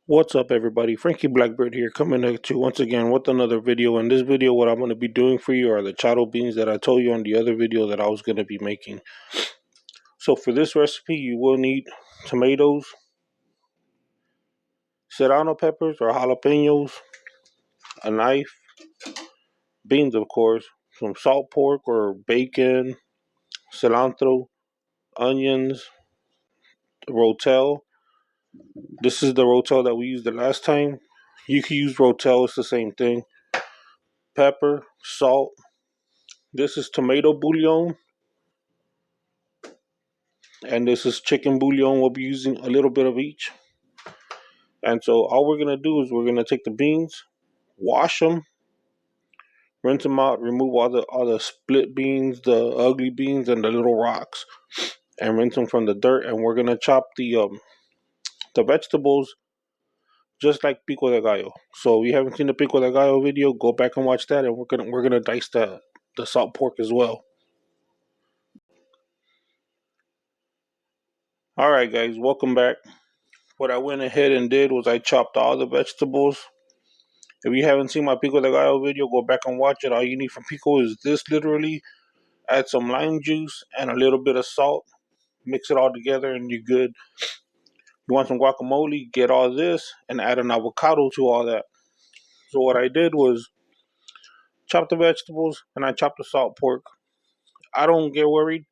What's up, everybody? Frankie Blackbird here, coming at you once again with another video. In this video, what I'm going to be doing for you are the Charro beans that I told you on the other video that I was going to be making. So for this recipe, you will need tomatoes, serrano peppers or jalapenos, a knife, beans of course, some salt pork or bacon, cilantro, onions, rotel. This is the rotel that we used the last time. You can use rotel, it's the same thing. Pepper, salt. This is tomato bouillon, and this is chicken bouillon. We'll be using a little bit of each. And so all we're gonna do is we're gonna take the beans, wash them, rinse them out, remove all the split beans, the ugly beans, and the little rocks, and rinse them from the dirt. And we're gonna chop the vegetables just like pico de gallo. So if you haven't seen the pico de gallo video, go back and watch that. And we're gonna dice the salt pork as well. All right, guys, welcome back. What I went ahead and did was I chopped all the vegetables. If you haven't seen my pico de gallo video, go back and watch it. All you need from pico is this, literally. Add some lime juice and a little bit of salt. Mix it all together and you're good. You want some guacamole, get all this and add an avocado to all that. So what I did was chop the vegetables and I chopped the salt pork. I don't get worried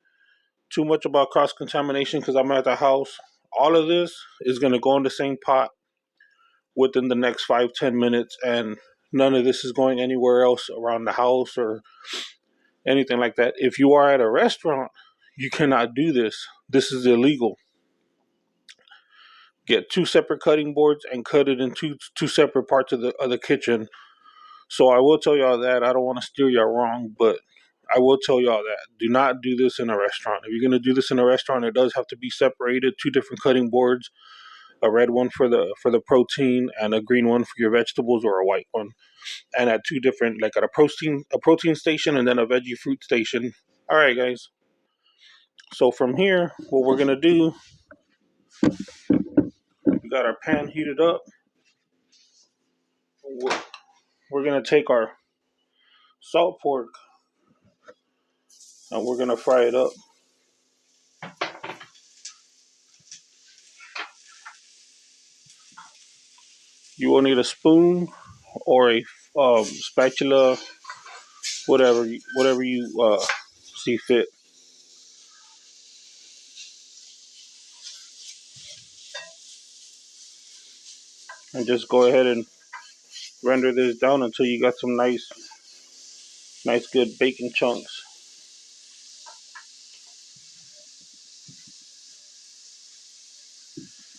too much about cross-contamination because I'm at the house. All of this is going to go in the same pot within the next 5-10 minutes, and none of this is going anywhere else around the house or anything like that. If you are at a restaurant, you cannot do this. This is illegal. Get two separate cutting boards and cut it in two separate parts of the kitchen. So I will tell y'all that. I don't want to steer y'all wrong, but I will tell y'all that. Do not do this in a restaurant. If you're going to do this in a restaurant, it does have to be separated. Two different cutting boards. A red one for the protein and a green one for your vegetables, or a white one. And at two different, like at a protein station and then a veggie fruit station. All right, guys. So from here, what we're gonna do, we got our pan heated up. We're gonna take our salt pork and we're gonna fry it up. You will need a spoon or a spatula, whatever you see fit. And just go ahead and render this down until you got some nice good bacon chunks.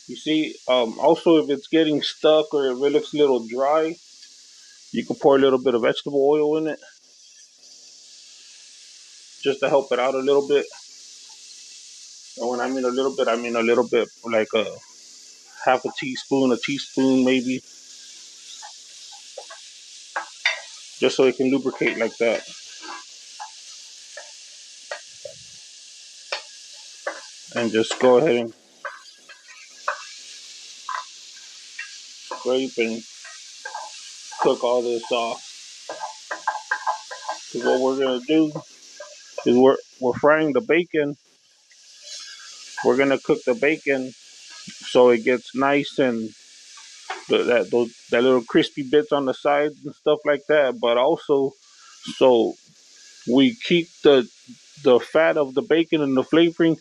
You see, also if it's getting stuck or if it looks a little dry, you can pour a little bit of vegetable oil in it just to help it out a little bit. And when I mean a little bit, I mean a little bit, like a half a teaspoon maybe, just so it can lubricate like that. And just go ahead and scrape and cook all this off. Because what we're gonna do is we're frying the bacon. We're gonna cook the bacon so it gets nice and that little crispy bits on the sides and stuff like that. But also, so we keep the fat of the bacon and the flavoring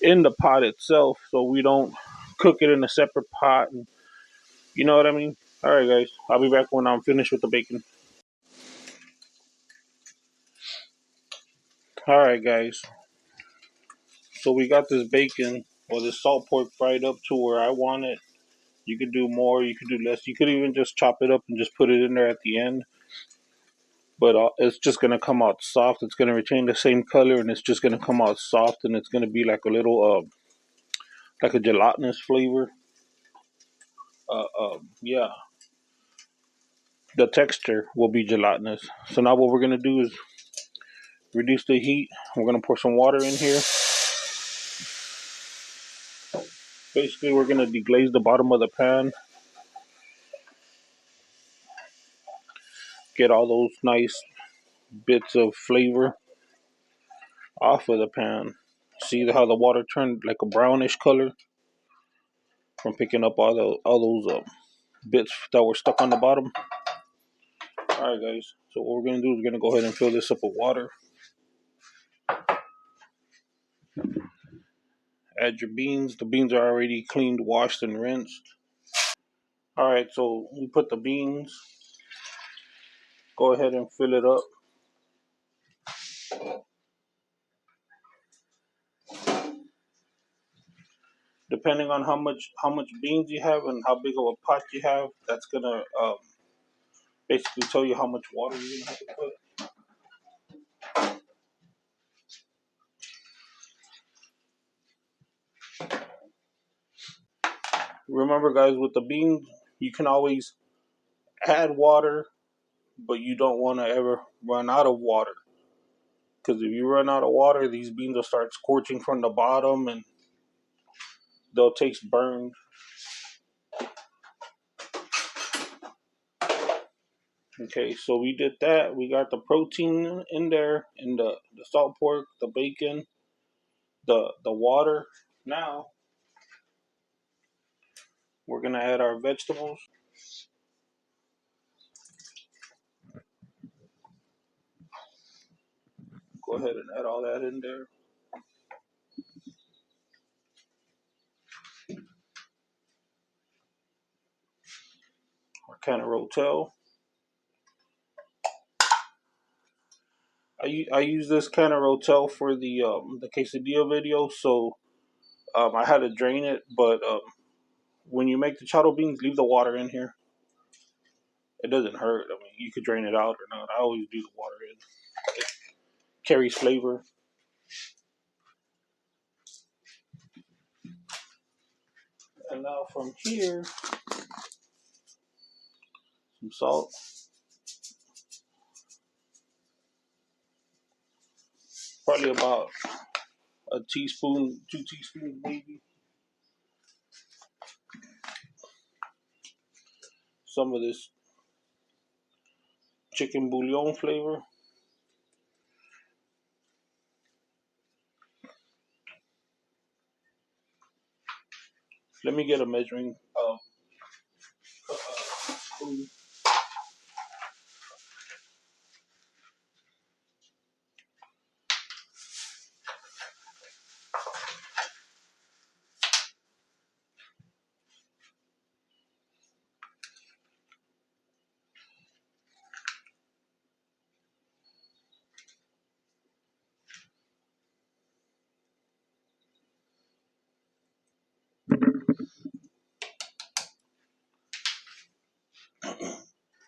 in the pot itself, so we don't cook it in a separate pot. And you know what I mean? All right, guys. I'll be back when I'm finished with the bacon. All right, guys. So we got this bacon or this salt pork fried up to where I want it. You could do more. You could do less. You could even just chop it up and just put it in there at the end. But it's just gonna come out soft. It's gonna retain the same color, and it's just gonna come out soft, and it's gonna be like a little like a gelatinous flavor. Yeah, the texture will be gelatinous. So now what we're gonna do is reduce the heat. We're gonna pour some water in here. Basically, we're gonna deglaze the bottom of the pan get all those nice bits of flavor off of the pan. See how the water turned like a brownish color from picking up all those bits that were stuck on the bottom. All right, guys. So what we're gonna do is we're gonna go ahead and fill this up with water. Add your beans. The beans are already cleaned, washed, and rinsed. All right. So we put the beans. Go ahead and fill it up. Depending on how much beans you have and how big of a pot you have, that's gonna basically tell you how much water you're gonna have to put. Remember, guys, with the beans, you can always add water, but you don't want to ever run out of water. Because if you run out of water, these beans will start scorching from the bottom and they'll taste burned. Okay, so we did that. We got the protein in there, and the salt pork, the bacon, the water. Now we're gonna add our vegetables. Go ahead and add all that in there. Our can of rotel. I use this can of rotel for the quesadilla video, so I had to drain it. But when you make the charro beans, leave the water in here. It doesn't hurt. I mean, you could drain it out or not. I always do the water in. It carries flavor. And now from here, some salt. Probably about a teaspoon, 2 teaspoons maybe. Some of this chicken bouillon flavor. Let me get a measuring spoon.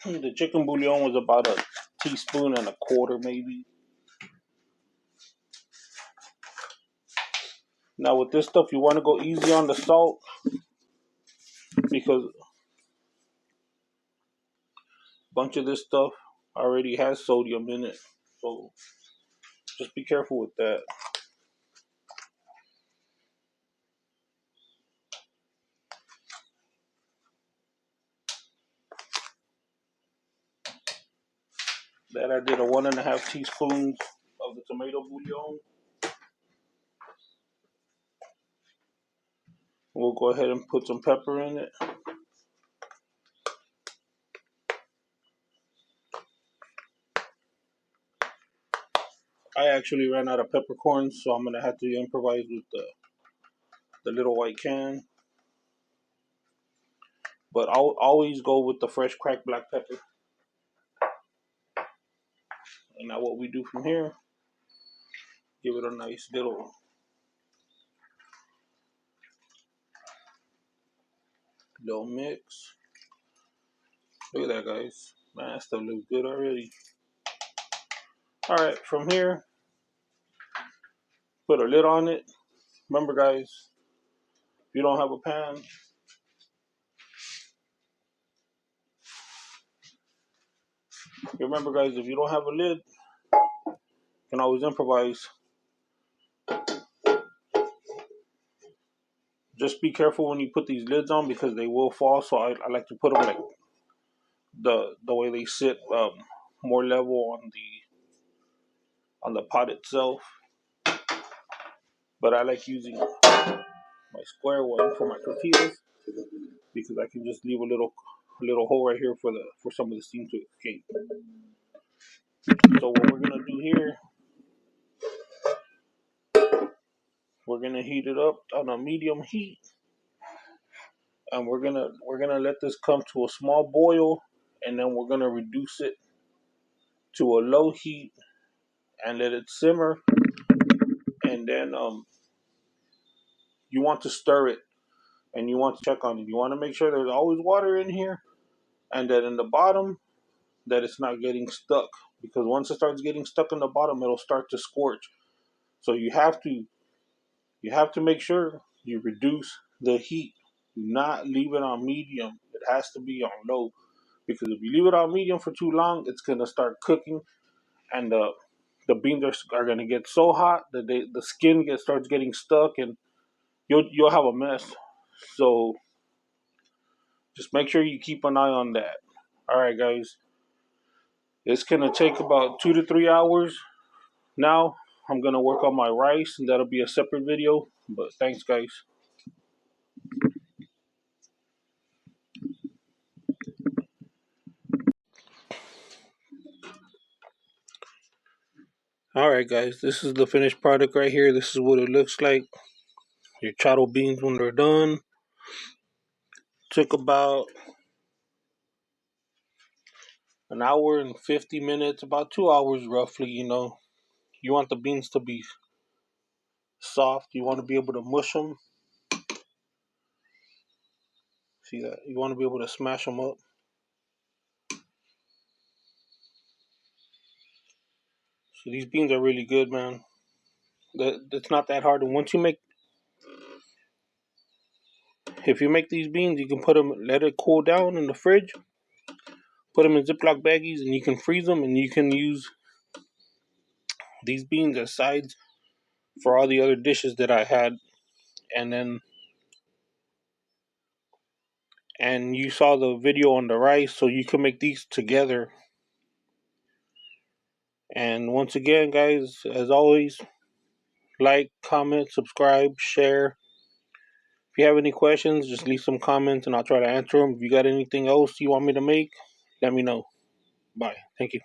The chicken bouillon was about a teaspoon and a quarter maybe. Now with this stuff, you want to go easy on the salt because a bunch of this stuff already has sodium in it. So just be careful with that. That I did a 1.5 teaspoons of the tomato bouillon. We'll go ahead and put some pepper in it. I actually ran out of peppercorns, so I'm gonna have to improvise with the little white can. But I'll always go with the fresh cracked black pepper. And now what we do from here, give it a nice little mix. Look at that, guys. Man, that stuff looks good already. Alright, from here, put a lid on it. Remember, guys, if you don't have a pan, if you don't have a lid, you can always improvise. Just be careful when you put these lids on because they will fall. So I like to put them like the way they sit more level on the pot itself. But I like using my square one for my tortillas because I can just leave a little hole right here for some of the steam to escape. So what we're gonna do here, we're gonna heat it up on a medium heat, and we're gonna let this come to a small boil, and then we're gonna reduce it to a low heat and let it simmer. And then you want to stir it and you want to check on it. You want to make sure there's always water in here, and that in the bottom that it's not getting stuck, because once it starts getting stuck in the bottom, it'll start to scorch. So you have to make sure you reduce the heat. Do not leave it on medium. It has to be on low, because if you leave it on medium for too long, it's gonna start cooking, and the beans are gonna get so hot that the skin starts getting stuck, and you'll have a mess. So just make sure you keep an eye on that. All right, guys. It's gonna take about 2 to 3 hours. Now I'm gonna work on my rice, and that'll be a separate video. But thanks, guys. All right, guys. This is the finished product right here. This is what it looks like. Your charro beans when they're done. Took about an hour and 50 minutes, about 2 hours roughly. You want the beans to be soft. You want to be able to mush them. See that? You want to be able to smash them up. So these beans are really good, man. It's not that hard. And if you make these beans, you can let it cool down in the fridge. Put them in Ziploc baggies, and you can freeze them, and you can use these beans as sides for all the other dishes that I had. And you saw the video on the rice, so you can make these together. And once again, guys, as always, like, comment, subscribe, share. If you have any questions, just leave some comments and I'll try to answer them. If you got anything else you want me to make, let me know. Bye. Thank you.